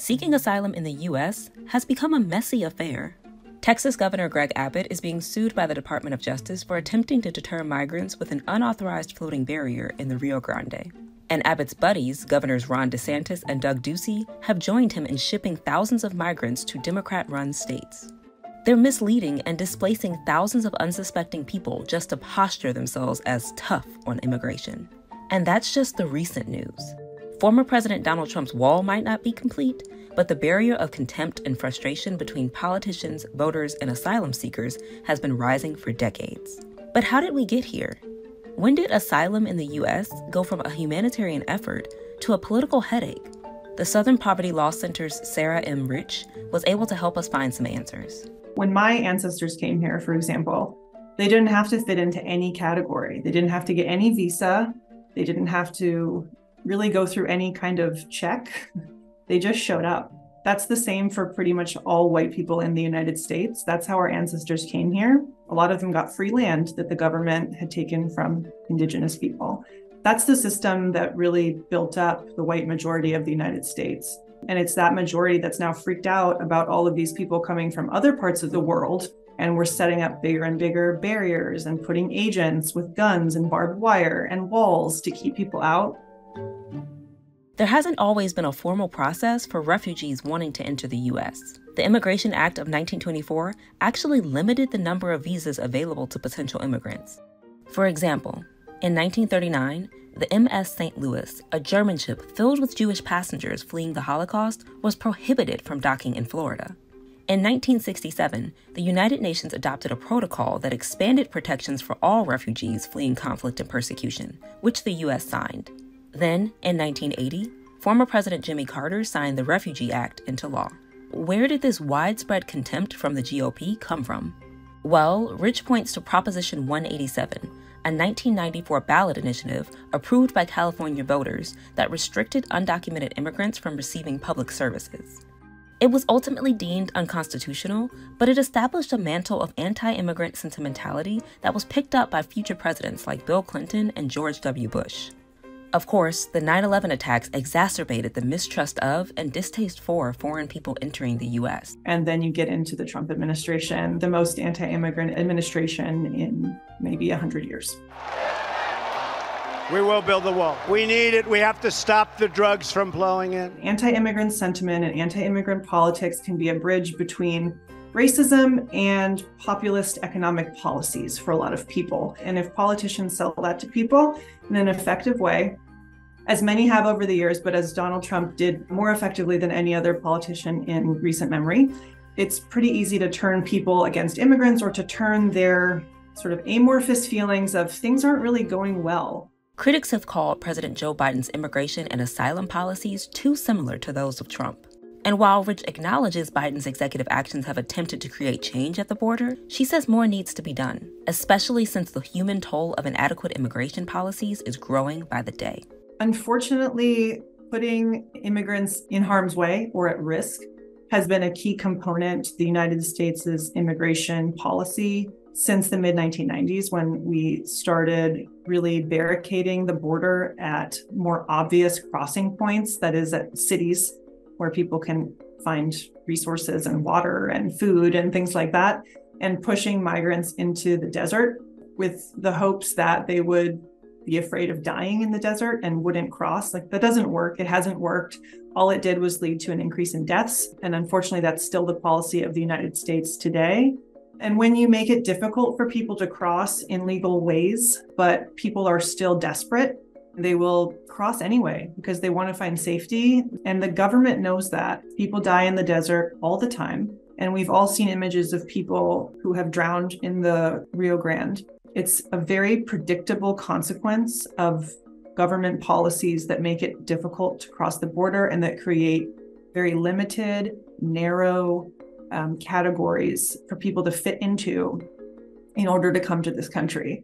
seeking asylum in the U.S. has become a messy affair. Texas Governor Greg Abbott is being sued by the Department of Justice for attempting to deter migrants with an unauthorized floating barrier in the Rio Grande. And Abbott's buddies, Governors Ron DeSantis and Doug Ducey, have joined him in shipping thousands of migrants to Democrat-run states. They're misleading and displacing thousands of unsuspecting people just to posture themselves as tough on immigration. And that's just the recent news. Former President Donald Trump's wall might not be complete, but the barrier of contempt and frustration between politicians, voters, and asylum seekers has been rising for decades. But how did we get here? When did asylum in the U.S. go from a humanitarian effort to a political headache? The Southern Poverty Law Center's Sarah M. Rich was able to help us find some answers. When my ancestors came here, for example, they didn't have to fit into any category. They didn't have to get any visa. They didn't have to really go through any kind of check. They just showed up. That's the same for pretty much all white people in the United States. That's how our ancestors came here. A lot of them got free land that the government had taken from indigenous people. That's the system that really built up the white majority of the United States. And it's that majority that's now freaked out about all of these people coming from other parts of the world. And we're setting up bigger and bigger barriers and putting agents with guns and barbed wire and walls to keep people out. There hasn't always been a formal process for refugees wanting to enter the U.S. The Immigration Act of 1924 actually limited the number of visas available to potential immigrants. For example, in 1939, the MS St. Louis, a German ship filled with Jewish passengers fleeing the Holocaust, was prohibited from docking in Florida. In 1967, the United Nations adopted a protocol that expanded protections for all refugees fleeing conflict and persecution, which the U.S. signed. Then, in 1980, former President Jimmy Carter signed the Refugee Act into law. Where did this widespread contempt from the GOP come from? Well, Rich points to Proposition 187, a 1994 ballot initiative approved by California voters that restricted undocumented immigrants from receiving public services. It was ultimately deemed unconstitutional, but it established a mantle of anti-immigrant sentimentality that was picked up by future presidents like Bill Clinton and George W. Bush. Of course, the 9/11 attacks exacerbated the mistrust of and distaste for foreign people entering the U.S. And then you get into the Trump administration, the most anti-immigrant administration in maybe 100 years. We will build the wall. We need it. We have to stop the drugs from flowing in. Anti-immigrant sentiment and anti-immigrant politics can be a bridge between racism and populist economic policies for a lot of people. And if politicians sell that to people in an effective way, as many have over the years, but as Donald Trump did more effectively than any other politician in recent memory, it's pretty easy to turn people against immigrants or to turn their sort of amorphous feelings of things aren't really going well. Critics have called President Joe Biden's immigration and asylum policies too similar to those of Trump. And while Rich acknowledges Biden's executive actions have attempted to create change at the border, she says more needs to be done, especially since the human toll of inadequate immigration policies is growing by the day. Unfortunately, putting immigrants in harm's way or at risk has been a key component to the United States' immigration policy since the mid-1990s, when we started really barricading the border at more obvious crossing points, that is at cities where people can find resources and water and food and things like that, and pushing migrants into the desert with the hopes that they would be afraid of dying in the desert and wouldn't cross. Like, that doesn't work. It hasn't worked. All it did was lead to an increase in deaths. And unfortunately, that's still the policy of the United States today. And when you make it difficult for people to cross in legal ways, but people are still desperate, they will cross anyway because they want to find safety. And the government knows that. People die in the desert all the time. And we've all seen images of people who have drowned in the Rio Grande. It's a very predictable consequence of government policies that make it difficult to cross the border and that create very limited, narrow categories for people to fit into in order to come to this country.